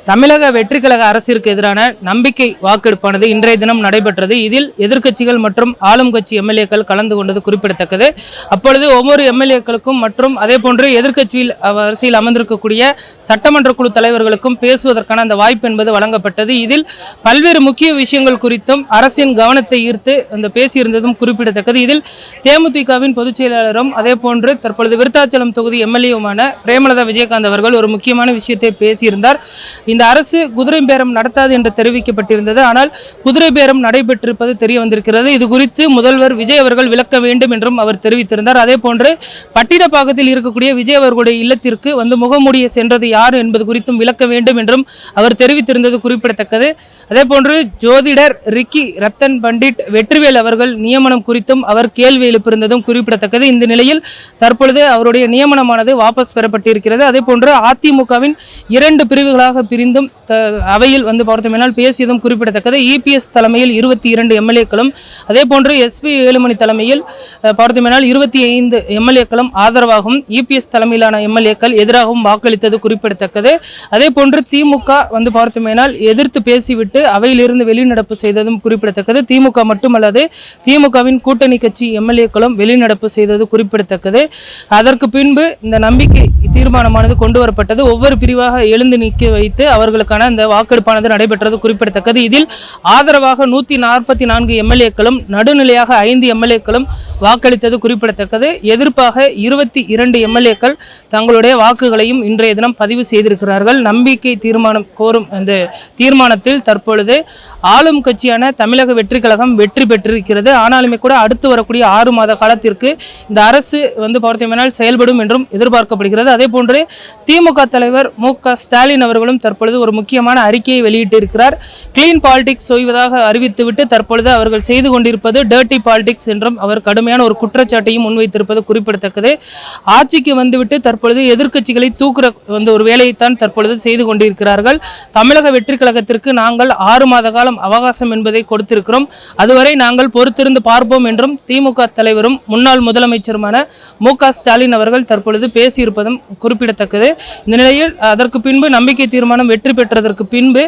தமிழக வெற்றிக்கழக அரசிற்கு எதிரான நம்பிக்கை வாக்கெடுப்பானது இன்றைய தினம் நடைபெற்றது. இதில் எதிர்க்கட்சிகள் மற்றும் ஆளும் கட்சி எம்எல்ஏக்கள் கலந்து கொண்டது குறிப்பிடத்தக்கது. அப்பொழுது ஒவ்வொரு எம்எல்ஏக்களுக்கும் மற்றும் அதே போன்று எதிர்க்கட்சியில் வரிசையில் அமர்ந்திருக்கக்கூடிய சட்டமன்ற குழு தலைவர்களுக்கும் பேசுவதற்கான அந்த வாய்ப்பு என்பது வழங்கப்பட்டது. இதில் பல்வேறு முக்கிய விஷயங்கள் குறித்தும் அரசின் கவனத்தை ஈர்த்து அந்த பேசியிருந்ததும் குறிப்பிடத்தக்கது. இதில் தேமுதிகவின் பொதுச் செயலாளரும் அதே போன்று தற்பொழுது விருத்தாச்சலம் தொகுதி எம்எல்ஏவுமான பிரேமலதா விஜயகாந்த் அவர்கள் ஒரு முக்கியமான விஷயத்தை பேசியிருந்தார். இந்த அரசு குதிரை பேரம் நடத்தாது என்று தெரிவிக்கப்பட்டிருந்தது. ஆனால் குதிரை பேரம் நடைபெற்றிருப்பது தெரிய வந்திருக்கிறது. இது குறித்து முதல்வர் விஜய் அவர்கள் விளக்க வேண்டும் என்றும் அவர் தெரிவித்திருந்தார். அதே போன்று பட்டினப்பாக்கத்தில் இருக்கக்கூடிய விஜய் அவர்களுடைய இல்லத்திற்கு வந்து முகமூடியை சென்றது யார் என்பது குறித்தும் விளக்க வேண்டும் என்றும் அவர் தெரிவித்திருந்தது குறிப்பிடத்தக்கது. அதே போன்று ஜோதிடர் ரிக்கி ரத்தன் பண்டிட் வெற்றிவேல் அவர்கள் நியமனம் குறித்தும் அவர் கேள்வி எழுப்பியிருந்ததும் குறிப்பிடத்தக்கது. இந்த நிலையில் தற்பொழுது அவருடைய நியமனமானது வாபஸ் பெறப்பட்டிருக்கிறது. அதே போன்று அதிமுகவின் 2 பிரிவுகளாக பிரிந்தும் அவையில் வந்து பார்த்தோம்னால் பேசியதும் குறிப்பிடத்தக்கது. இபிஎஸ் தலைமையில் 22 எம்எல்ஏக்களும் அதே போன்று எஸ்பி வேலுமணி தலைமையில் பார்த்தோம்னால் 25 எம்எல்ஏக்களும் ஆதரவாகவும் இபிஎஸ் தலைமையிலான எம்எல்ஏக்கள் எதிராகவும் வாக்களித்தது குறிப்பிடத்தக்கது. அதே போன்று திமுக வந்து பார்த்தோம்னால் எதிர்த்து பேசிவிட்டு அவையிலிருந்து வெளிநடப்பு செய்ததும் குறிப்பிடத்தக்கது. திமுக மட்டுமல்லாது திமுகவின் கூட்டணி கட்சி எம்எல்ஏக்களும் வெளிநடப்பு செய்தது குறிப்பிடத்தக்கது. அதற்கு பின்பு இந்த நம்பிக்கை தீர்மானமானது கொண்டு வரப்பட்டது. ஒவ்வொரு பிரிவாக எழுந்து நிற்க வைத்து அவர்களுக்கான இந்த வாக்கெடுப்பானது நடைபெற்றது குறிப்பிடத்தக்கது. இதில் ஆதரவாக 144 எம்எல்ஏக்களும் நடுநிலையாக 5 எம்எல்ஏக்களும் வாக்களித்தது குறிப்பிடத்தக்கது. எதிர்ப்பாக 22 எம்எல்ஏக்கள் தங்களுடைய வாக்குகளையும் இன்றைய தினம் பதிவு செய்திருக்கிறார்கள். நம்பிக்கை தீர்மானம் கோரும் அந்த தீர்மானத்தில் தற்பொழுது ஆளும் கட்சியான தமிழக வெற்றிக் கழகம் வெற்றி பெற்றிருக்கிறது. ஆனாலுமே கூட அடுத்து வரக்கூடிய 6 மாத காலத்திற்கு இந்த அரசு வந்து பார்த்தோம்னால் செயல்படும் என்றும் எதிர்பார்க்கப்படுகிறது. அதே போன்று திமுக தலைவர் மு.க. ஸ்டாலின் அவர்களும் தற்பொழுது ஒரு முக்கியமான அறிக்கையை வெளியிட்டிருக்கிறார். கிளீன் பாலிடிக்ஸ் செய்வதாக அறிவித்துவிட்டு தற்பொழுது அவர்கள் செய்து கொண்டிருப்பது டர்ட்டி பாலிடிக்ஸ் என்றும் அவர் கடுமையான ஒரு குற்றச்சாட்டையும் முன்வைத்திருப்பது குறிப்பிடத்தக்கது. ஆட்சிக்கு வந்துவிட்டு தற்பொழுது எதிர்க்கட்சிகளை தூக்குற ஒரு வேலையைத்தான் தற்பொழுது செய்து கொண்டிருக்கிறார்கள். தமிழக வெற்றி கழகத்திற்கு நாங்கள் 6 மாத காலம் அவகாசம் என்பதை கொடுத்திருக்கிறோம். அதுவரை நாங்கள் பொறுத்திருந்து பார்ப்போம் என்றும் திமுக தலைவரும் முன்னாள் முதலமைச்சருமான மு.க. ஸ்டாலின் அவர்கள் தற்பொழுது பேசியிருப்பதும் குறிப்பிடத்தக்கது. இந்த நிலையில் அதற்கு பின்பு நம்பிக்கை தீர்மானம் வெற்றி பெற்றதற்கு பின்பு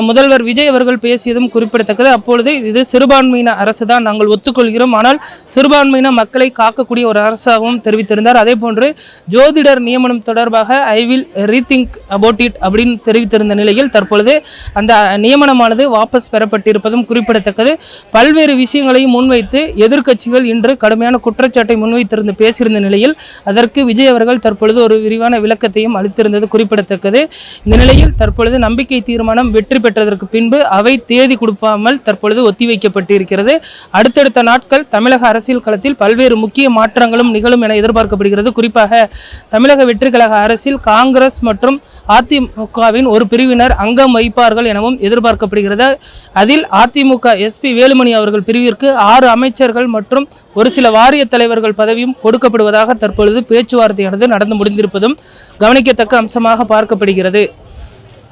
முதல்வர் விஜய் அவர்கள் பேசியதும் குறிப்பிடத்தக்கது. அப்பொழுது இது சிறுபான்மையின அரசு தான் நாங்கள் ஒத்துக்கொள்கிறோம், ஆனால் சிறுபான்மையின மக்களை காக்கக்கூடிய ஒரு அரசாகவும் தெரிவித்திருந்தார். அதே போன்று ஜோதிடர் நியமனம் தொடர்பாக I will rethink about it அப்படின்னு தெரிவித்திருந்த நிலையில் தற்பொழுது அந்த நியமனமானது வாபஸ் பெறப்பட்டிருப்பதும் குறிப்பிடத்தக்கது. பல்வேறு விஷயங்களையும் முன்வைத்து எதிர்க்கட்சிகள் இன்று கடுமையான குற்றச்சாட்டை முன்வைத்திருந்து பேசியிருந்த நிலையில் அதற்கு விஜய் அவர்கள் தற்பொழுது ஒரு விரிவான விளக்கத்தையும் அளித்திருந்தது குறிப்பிடத்தக்கது. இந்த நிலையில் தற்பொழுது நம்பிக்கை தீர்மானம் வெற்றி பெற்றதற்கு பின்பு அவை தேதி கொடுப்பாமல் தற்பொழுது ஒத்திவைக்கப்பட்டிருக்கிறது. அடுத்தடுத்த நாட்கள் தமிழக அரசியல் களத்தில் பல்வேறு முக்கிய மாற்றங்களும் நிகழும் என எதிர்பார்க்கப்படுகிறது. குறிப்பாக தமிழக வெற்றி கழக அரசில் காங்கிரஸ் மற்றும் அதிமுகவின் ஒரு பிரிவினர் அங்கம் வைப்பார்கள் எனவும் எதிர்பார்க்கப்படுகிறது. அதில் அதிமுக எஸ்பி வேலுமணி அவர்கள் பிரிவிற்கு 6 அமைச்சர்கள் மற்றும் ஒரு சில வாரிய தலைவர்கள் பதவியும் கொடுக்கப்படுவதாக தற்பொழுது பேச்சுவார்த்தையானது நடந்து முடிந்திருப்பதும் கவனிக்கத்தக்க அம்சமாக பார்க்கப்படுகிறது.